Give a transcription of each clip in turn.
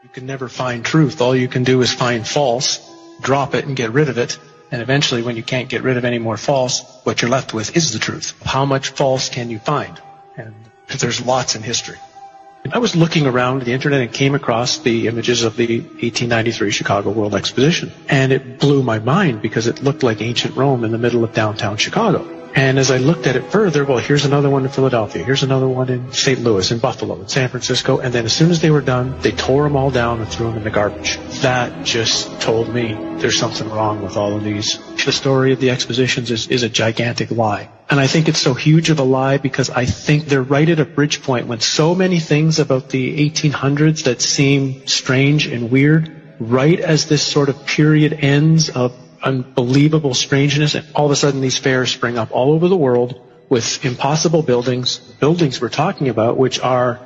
You can never find truth. All you can do is find false, drop it and get rid of it. And eventually, when you can't get rid of any more false, what you're left with is the truth. How much false can you find? And there's lots in history. I was looking around the internet and came across the images of the 1893 Chicago World Exposition. And it blew my mind because it looked like ancient Rome in the middle of downtown Chicago. And as I looked at it further, well, here's another one in Philadelphia, here's another one in St. Louis, in Buffalo, in San Francisco, and then as soon as they were done, they tore them all down and threw them in the garbage. That just told me there's something wrong with all of these. The story of the expositions is a gigantic lie. And I think it's so huge of a lie because I think they're right at a bridge point when so many things about the 1800s that seem strange and weird, right as this sort of period ends of unbelievable strangeness, and all of a sudden these fairs spring up all over the world with impossible buildings we're talking about, which are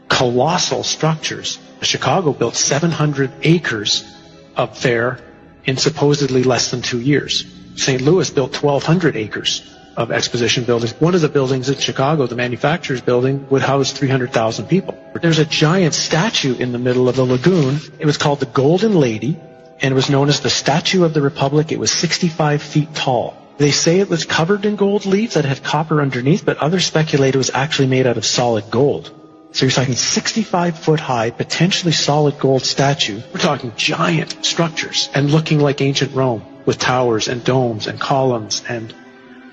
colossal structures. Chicago built 700 acres of fair in supposedly less than 2 years. St. Louis built 1,200 acres of exposition buildings. One of the buildings in Chicago, the manufacturer's building, would house 300,000 people. There's a giant statue in the middle of the lagoon. It was called the Golden Lady, and it was known as the Statue of the Republic. It was 65 feet tall. They say it was covered in gold leaf that had copper underneath, but others speculate it was actually made out of solid gold. So you're talking 65-foot high, potentially solid gold statue. We're talking giant structures and looking like ancient Rome with towers and domes and columns and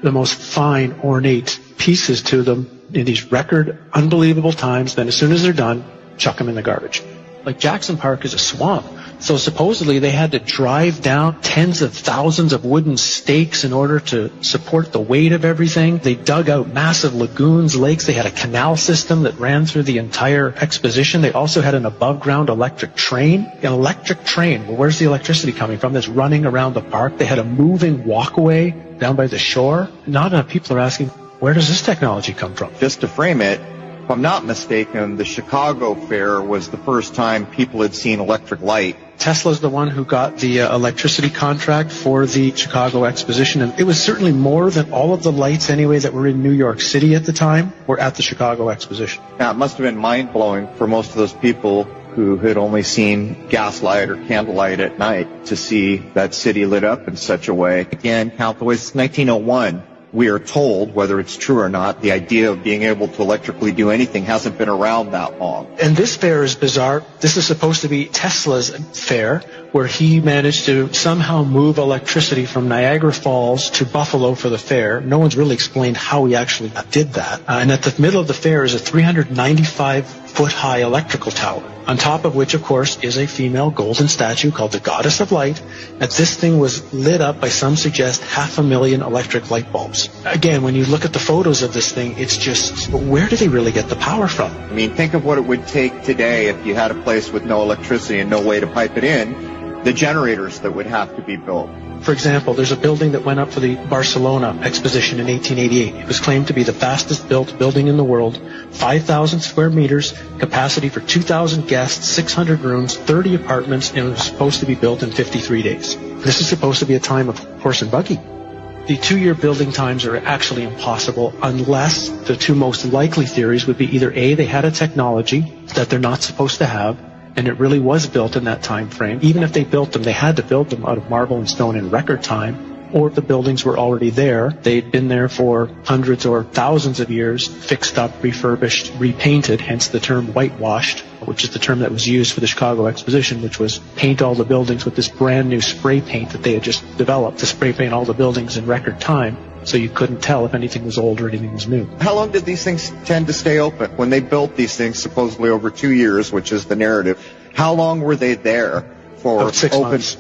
the most fine, ornate pieces to them in these record, unbelievable times. Then as soon as they're done, chuck them in the garbage. Like Jackson Park is a swamp. So supposedly they had to drive down tens of thousands of wooden stakes in order to support the weight of everything. They dug out massive lagoons, lakes. They had a canal system that ran through the entire exposition. They also had an above-ground electric train. An electric train, well, where's the electricity coming from? That's running around the park. They had a moving walkway down by the shore. Not enough people are asking, where does this technology come from? Just to frame it, if I'm not mistaken, the Chicago Fair was the first time people had seen electric light. Tesla's the one who got the electricity contract for the Chicago Exposition, and it was certainly more than all of the lights anyway that were in New York City at the time were at the Chicago Exposition. Now, it must have been mind-blowing for most of those people who had only seen gaslight or candlelight at night to see that city lit up in such a way. Again, count the ways. It's 1901. We are told, whether it's true or not, the idea of being able to electrically do anything hasn't been around that long. And this fair is bizarre. This is supposed to be Tesla's fair, where he managed to somehow move electricity from Niagara Falls to Buffalo for the fair. No one's really explained how he actually did that. And at the middle of the fair is a 395-foot-high electrical tower, on top of which, of course, is a female golden statue called the Goddess of Light. And this thing was lit up by, some suggest, 500,000 electric light bulbs. Again, when you look at the photos of this thing, it's just, where do they really get the power from? I mean, think of what it would take today if you had a place with no electricity and no way to pipe it in, the generators that would have to be built. For example, there's a building that went up for the Barcelona Exposition in 1888. It was claimed to be the fastest built building in the world, 5,000 square meters, capacity for 2,000 guests, 600 rooms, 30 apartments, and it was supposed to be built in 53 days. This is supposed to be a time of horse and buggy. The 2-year building times are actually impossible unless the two most likely theories would be either A, they had a technology that they're not supposed to have, and it really was built in that time frame. Even if they built them, they had to build them out of marble and stone in record time, or the buildings were already there. They'd been there for hundreds or thousands of years, fixed up, refurbished, repainted, hence the term whitewashed, which is the term that was used for the Chicago Exposition, which was paint all the buildings with this brand new spray paint that they had just developed to spray paint all the buildings in record time, so you couldn't tell if anything was old or anything was new. How long did these things tend to stay open? When they built these things, supposedly over 2 years, which is the narrative, how long were they there for? About 6 months.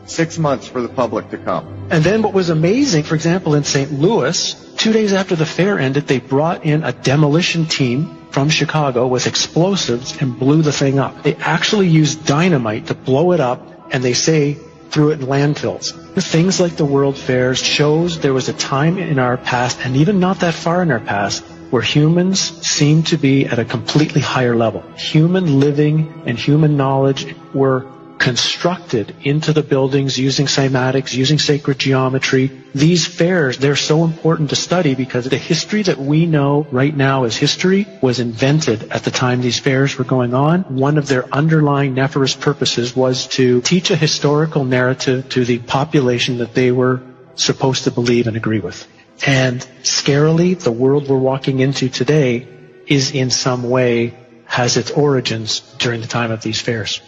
6 months for the public to come. And then what was amazing, for example, in St. Louis, 2 days after the fair ended, they brought in a demolition team from Chicago with explosives and blew the thing up. They actually used dynamite to blow it up, and they say threw it in landfills. Things like the World Fairs shows there was a time in our past, and even not that far in our past, where humans seemed to be at a completely higher level. Human living and human knowledge were constructed into the buildings using cymatics, using sacred geometry. These fairs, they're so important to study because the history that we know right now as history was invented at the time these fairs were going on. One of their underlying nefarious purposes was to teach a historical narrative to the population that they were supposed to believe and agree with. And scarily, the world we're walking into today is in some way has its origins during the time of these fairs.